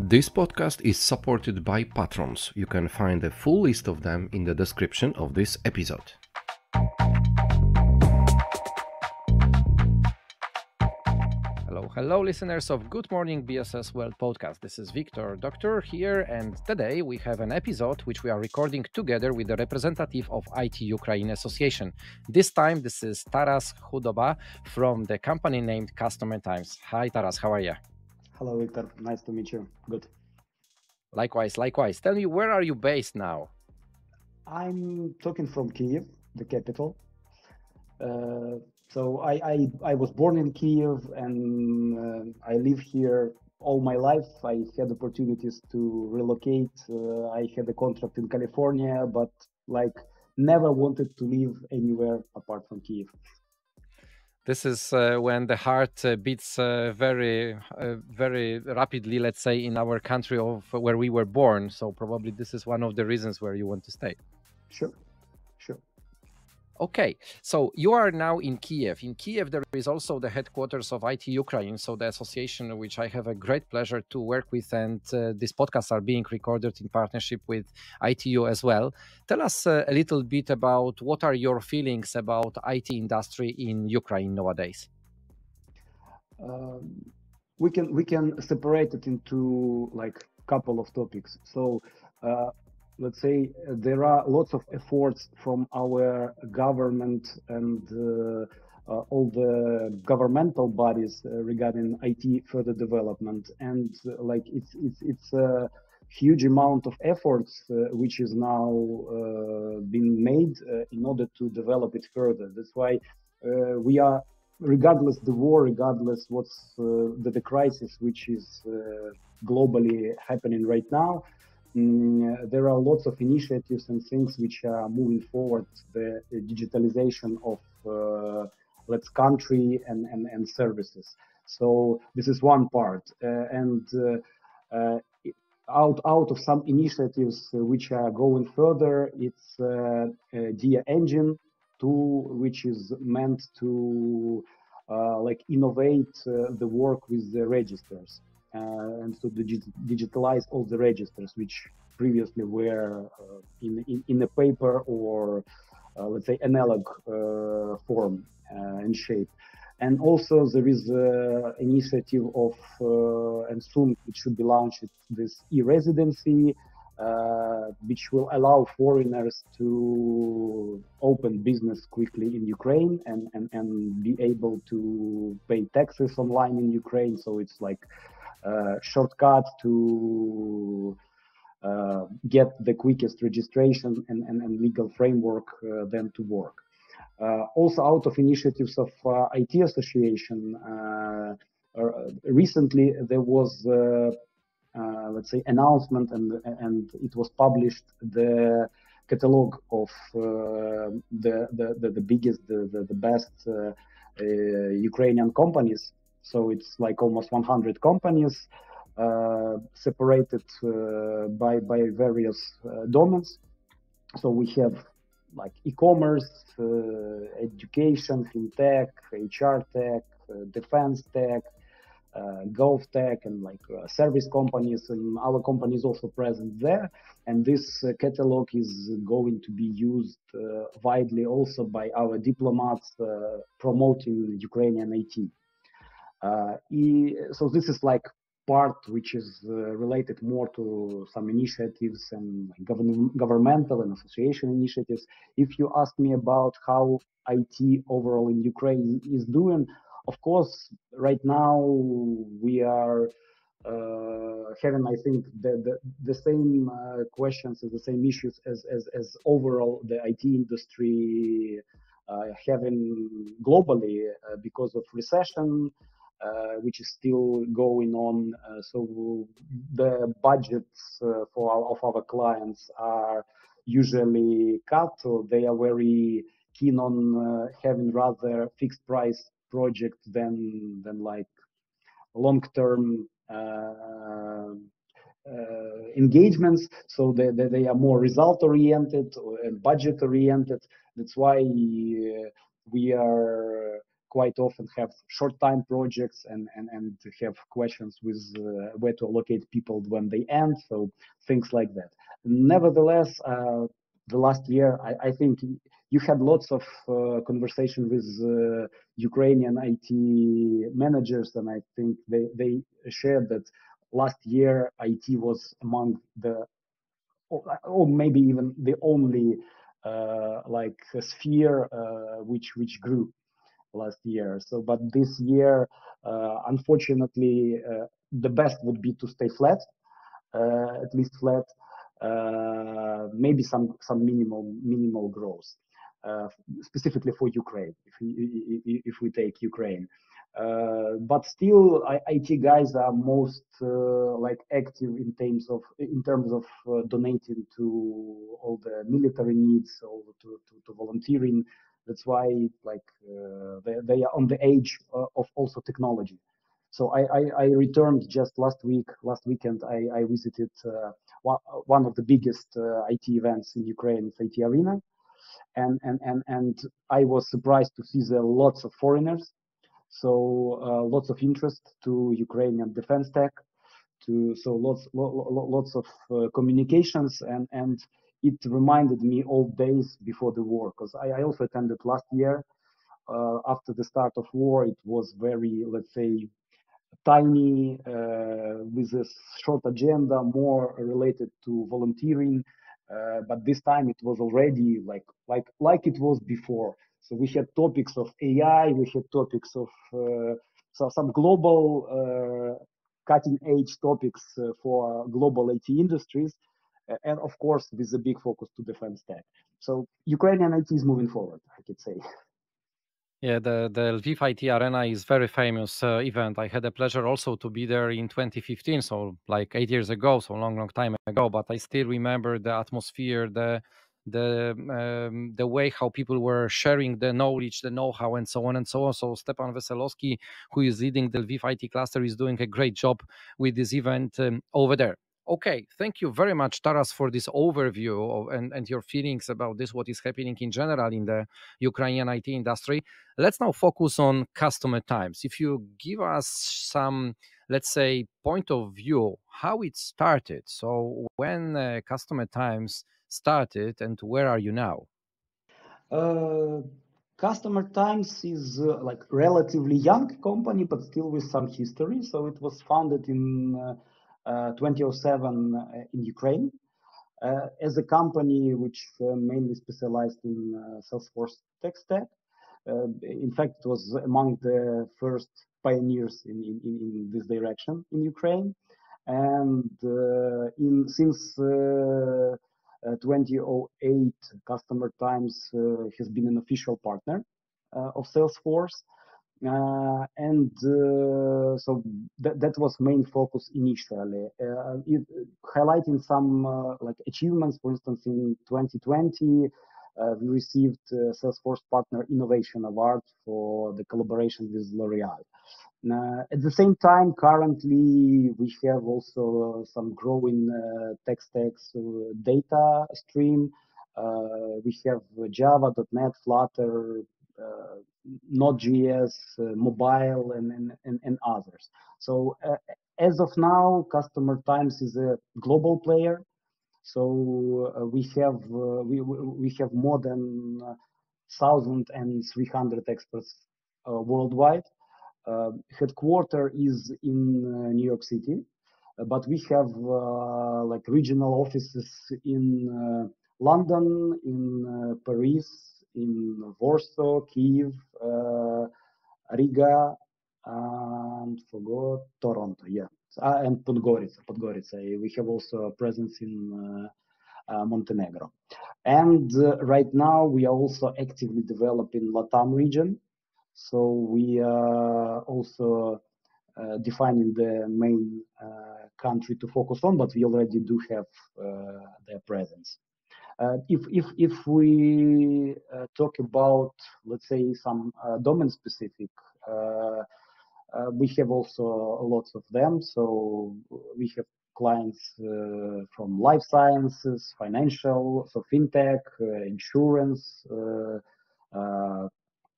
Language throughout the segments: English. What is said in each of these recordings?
This podcast is supported by patrons. You can find a full list of them in the description of this episode. Hello, listeners of Good Morning BSS World podcast. This is Wiktor Doktór here, and today we have an episode which we are recording together with the representative of IT Ukraine Association. This time, this is Taras Khudoba from the company named Customertimes. Hi, Taras, how are you? Hello, Wiktor. Nice to meet you. Good. Likewise. Tell me, where are you based now? I'm talking from Kyiv, the capital. So I was born in Kyiv and I live here all my life. I had opportunities to relocate. I had a contract in California, but never wanted to live anywhere apart from Kyiv. This is when the heart beats very rapidly, let's say, in our country of where we were born. So probably this is one of the reasons where you want to stay. Sure. Okay, so you are now in Kyiv. In Kyiv, there is also the headquarters of IT Ukraine, so the association which I have a great pleasure to work with, and these podcasts are being recorded in partnership with ITU as well. Tell us a little bit about what are your feelings about IT industry in Ukraine nowadays. We can separate it into couple of topics. So let's say there are lots of efforts from our government and all the governmental bodies regarding IT further development, and it's a huge amount of efforts which is now being made in order to develop it further. That's why we are, regardless the war, regardless what's the crisis which is globally happening right now, there are lots of initiatives and things which are moving forward the digitalization of country and services. So this is one part, and out of some initiatives which are going further, it's DIA engine tool which is meant to innovate the work with the registers. And to digitalize all the registers which previously were in a paper or let's say analog form and shape. And also there is an initiative of and soon it should be launched, this e-residency, which will allow foreigners to open business quickly in Ukraine and be able to pay taxes online in Ukraine. So it's shortcut to get the quickest registration and legal framework then to work. Also out of initiatives of IT Association, recently there was let's say announcement and it was published the catalog of the biggest, the best Ukrainian companies. So it's almost 100 companies separated by various domains. So we have e-commerce, education, fintech, HR tech, defense tech, golf tech, and service companies, and our company is also present there. And this catalog is going to be used widely also by our diplomats promoting Ukrainian IT. So this is part which is related more to some initiatives and governmental and association initiatives. If you ask me about how IT overall in Ukraine is doing, of course, right now we are having, I think, the same questions and the same issues as overall the IT industry having globally because of recession, which is still going on. So the budgets of our clients are usually cut, so they are very keen on having rather fixed price projects than long-term engagements. So they are more result-oriented and budget-oriented. That's why we are quite often have short time projects and have questions with where to allocate people when they end. So things like that. Nevertheless, the last year, I think you had lots of conversation with Ukrainian IT managers, and I think they shared that last year IT was among the, or maybe even the only like sphere which grew last year. So, but this year, unfortunately, the best would be to stay flat, at least flat. Maybe some minimal growth, specifically for Ukraine. If we take Ukraine. But still, IT guys are most like active in terms of donating to all the military needs, or to volunteering. That's why like they are on the edge of also technology. So I returned just last weekend. I visited one of the biggest IT events in Ukraine, it's IT Arena, and I was surprised to see there are lots of foreigners. So lots of interest to Ukrainian defense tech, so lots of communications, and it reminded me old days before the war, because I also attended last year. After the start of war, it was very, let's say, tiny, with a short agenda, more related to volunteering. But this time it was already like it was before. So we had topics of AI, we had topics of some global cutting edge topics for global IT industries, and of course with a big focus to defense tech. So Ukrainian IT is moving forward, I could say. Yeah, the Lviv IT Arena is very famous event. I had the pleasure also to be there in 2015, so like 8 years ago, so long time ago. But I still remember the atmosphere, the way how people were sharing the knowledge, the know-how, and so on and so on. So Stepan Veselowski, who is leading the Lviv IT cluster, is doing a great job with this event over there. Okay, thank you very much, Taras, for this overview and your feelings about this, what is happening in general in the Ukrainian IT industry. Let's now focus on Customertimes. If you give us some, let's say, point of view, how it started. So when Customertimes started and where are you now? Customertimes is like relatively young company, but still with some history. So it was founded in 2007 in Ukraine as a company which mainly specialized in Salesforce tech stack. In fact, it was among the first pioneers in this direction in Ukraine. And since 2008, Customertimes has been an official partner of Salesforce. So that was main focus initially. Highlighting some like achievements, for instance, in 2020, we received Salesforce Partner Innovation Award for the collaboration with L'Oreal. At the same time, currently we have also some growing tech stacks data stream. We have Java, .NET, Flutter, Node.js, mobile, and others. So as of now, Customertimes is a global player. So we have more than 1,300 experts worldwide. Headquarter is in New York City, but we have like regional offices in London, in Paris, in Warsaw, Kiev, Riga, and forgot Toronto. Yeah, and Podgorica. We have also a presence in Montenegro. And right now we are also actively developing LATAM region. So we are also defining the main country to focus on, but we already do have their presence. If we talk about, let's say, some domain specific, we have also lots of them. So we have clients from life sciences, financial, so fintech, insurance,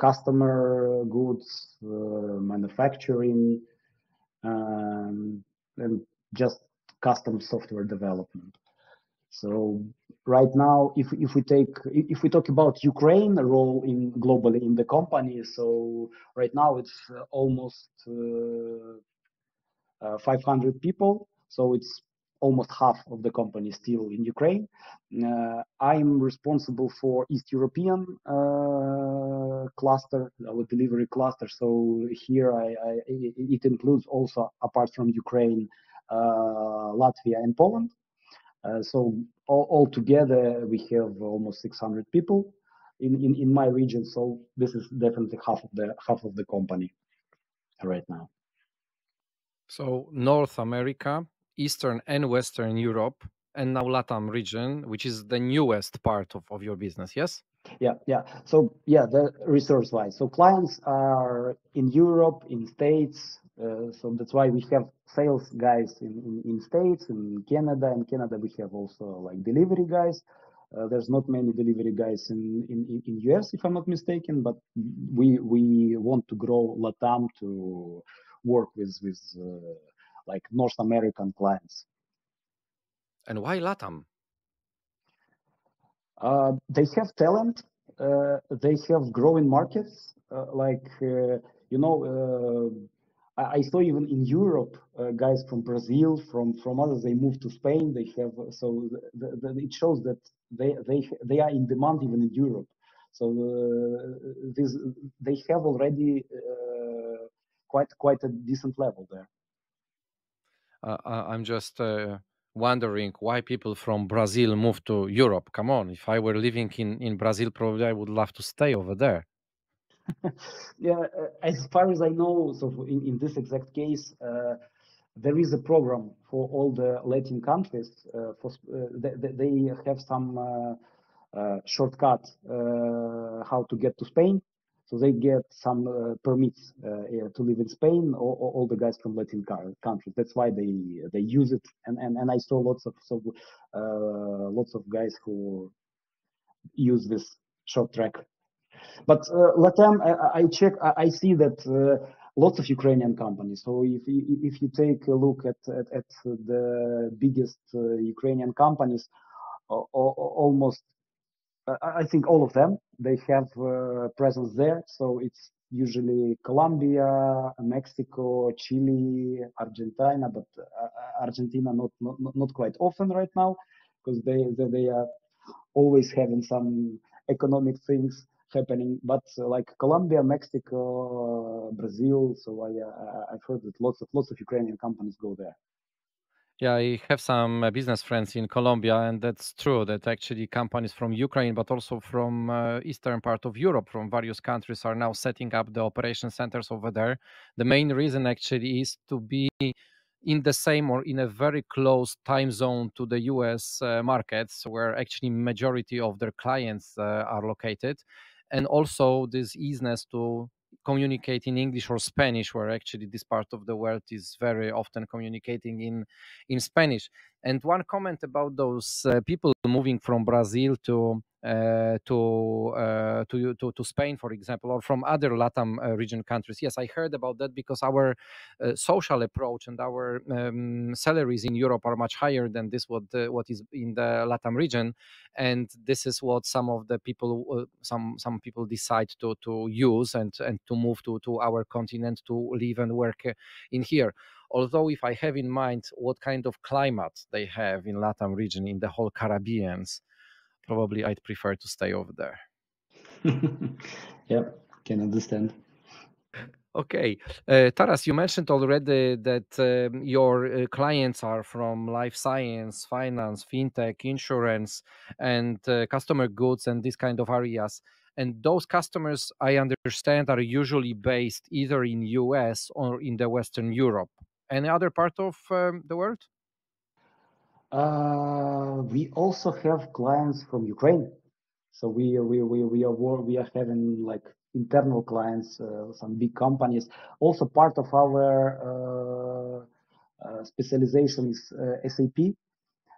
customer goods, manufacturing, and just custom software development. So right now, if we talk about Ukraine role in globally in the company, so right now it's almost 500 people. So it's almost half of the company still in Ukraine. I'm responsible for East European cluster, our delivery cluster. So here it includes also, apart from Ukraine, Latvia and Poland. So all together we have almost 600 people in my region. So this is definitely half of the company right now. So North America, Eastern and Western Europe, and now LATAM region, which is the newest part of your business, yes? Yeah. So yeah, the resource wise. So clients are in Europe, in States. So that's why we have sales guys in States, in Canada. In Canada, we have also like delivery guys. There's not many delivery guys in US, if I'm not mistaken, but we want to grow LATAM to work with like North American clients. And why LATAM? They have talent. They have growing markets. I saw even in Europe, guys from Brazil, from others, they moved to Spain. They have it shows that they are in demand even in Europe. So they have already quite a decent level there. I'm just wondering why people from Brazil move to Europe. Come on, if I were living in Brazil, probably I would love to stay over there. Yeah, as far as I know, so in this exact case, there is a program for all the Latin countries. They have some shortcut how to get to Spain. So they get some permits to live in Spain. All the guys from Latin countries. That's why they use it. And I saw lots of guys who use this short track. But Latam, I check, I see that lots of Ukrainian companies. So if you take a look at the biggest Ukrainian companies, almost I think all of them they have presence there. So it's usually Colombia, Mexico, Chile, Argentina, but Argentina not quite often right now because they are always having some economic things happening. But like Colombia, Mexico, Brazil. So I've heard that lots of Ukrainian companies go there. Yeah, I have some business friends in Colombia, and that's true that actually companies from Ukraine, but also from eastern part of Europe, from various countries, are now setting up the operation centers over there. The main reason actually is to be in the same or in a very close time zone to the US markets, where actually majority of their clients are located, and also this easiness to communicate in English or Spanish, where actually this part of the world is very often communicating in Spanish. And one comment about those people moving from Brazil to Spain, for example, or from other LATAM region countries. Yes, I heard about that because our social approach and our salaries in Europe are much higher than this what is in the LATAM region, and this is what some of the people some people decide to use and to move to our continent to live and work in here. Although if I have in mind what kind of climate they have in LATAM region, in the whole Caribbeans, probably I'd prefer to stay over there. Yeah, can understand. Okay. Taras, you mentioned already that your clients are from life science, finance, fintech, insurance, and customer goods and these kind of areas. And those customers, I understand, are usually based either in US or in the Western Europe. Any other part of the world? We also have clients from Ukraine. So we are having like internal clients, some big companies. Also part of our specialization is SAP,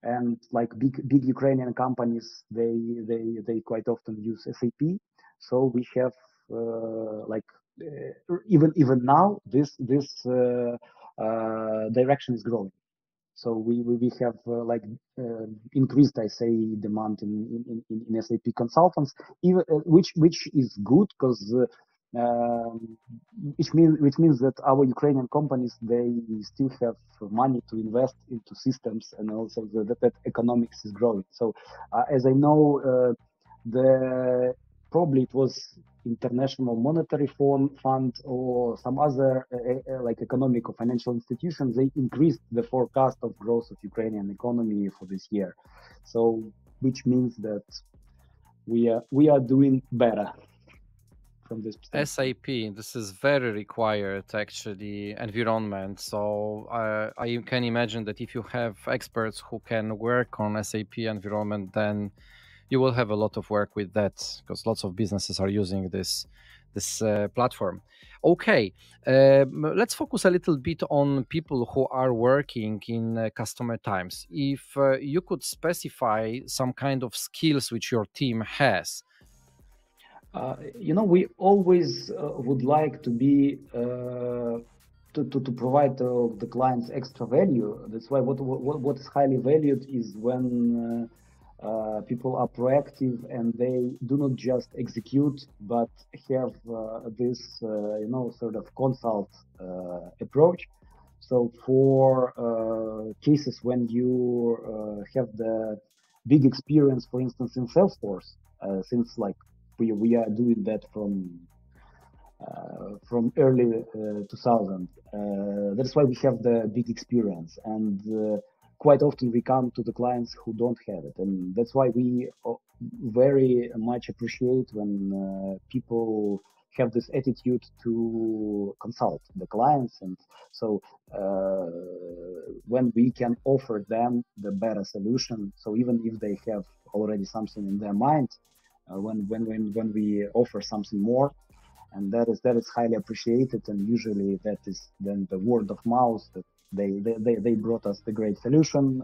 and like big Ukrainian companies, they quite often use SAP. So we have even now this direction is growing. So we have increased, I say, demand in SAP consultants, even which is good because which means that our Ukrainian companies, they still have money to invest into systems, and also that economics is growing. So as I know, the probably it was International Monetary Fund or some other like economic or financial institutions, they increased the forecast of growth of Ukrainian economy for this year. So which means that we are doing better from this perspective. SAP, this is very required actually environment. So I can imagine that if you have experts who can work on SAP environment, then you will have a lot of work with that, because lots of businesses are using this platform. Okay, let's focus a little bit on people who are working in Customertimes. If you could specify some kind of skills which your team has. We always would like to be to provide the clients extra value. That's why what is highly valued is when people are proactive and they do not just execute, but have this sort of consult approach. So for cases when you have the big experience, for instance, in Salesforce, since like we are doing that from early 2000. That's why we have the big experience, and quite often we come to the clients who don't have it, and that's why we very much appreciate when people have this attitude to consult the clients. And so when we can offer them the better solution, so even if they have already something in their mind, when we offer something more, and that is highly appreciated, and usually that is then the word of mouth that they brought us the great solution,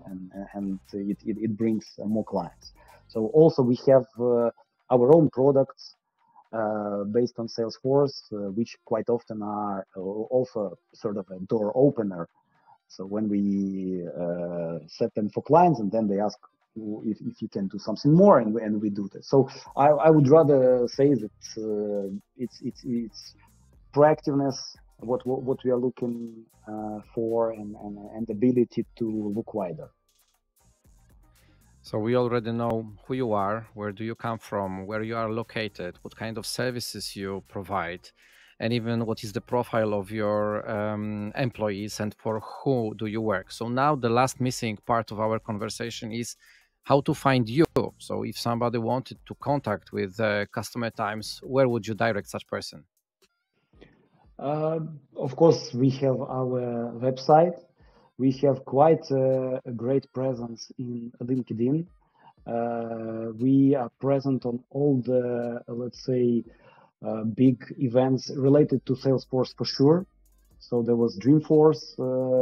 and it brings more clients. So also we have our own products based on Salesforce, which quite often are also sort of a door opener. So when we set them for clients, and then they ask if you can do something more, and we do this. So I would rather say that it's proactiveness, what we are looking for, and ability to look wider. So we already know who you are, where do you come from, where you are located, what kind of services you provide, and even what is the profile of your employees and for who do you work. So now the last missing part of our conversation is how to find you. So if somebody wanted to contact with Customertimes, where would you direct such person? Of course, we have our website. We have quite a great presence in LinkedIn. We are present on all the, let's say, big events related to Salesforce for sure. So there was Dreamforce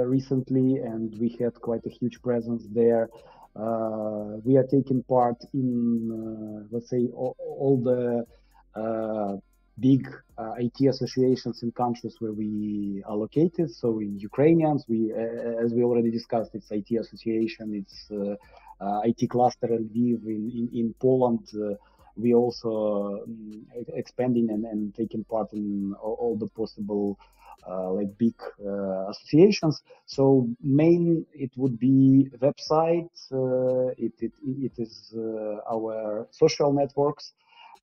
recently, and we had quite a huge presence there. We are taking part in, let's say, all the big IT associations in countries where we are located. So in Ukrainians, as we already discussed, it's IT association, it's IT cluster Lviv. In Poland, we also expanding and taking part in all the possible like big associations. So main, it would be website. It is our social networks.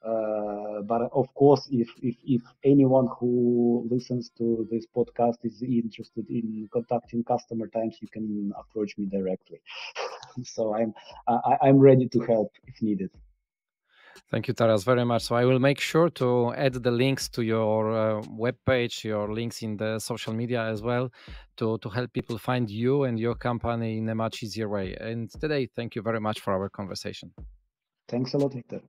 But of course, if anyone who listens to this podcast is interested in contacting Customertimes, you can approach me directly. So I'm ready to help if needed. Thank you, Taras, very much. So I will make sure to add the links to your webpage, your links in the social media as well, to help people find you and your company in a much easier way. And today, thank you very much for our conversation. Thanks a lot, Wiktor.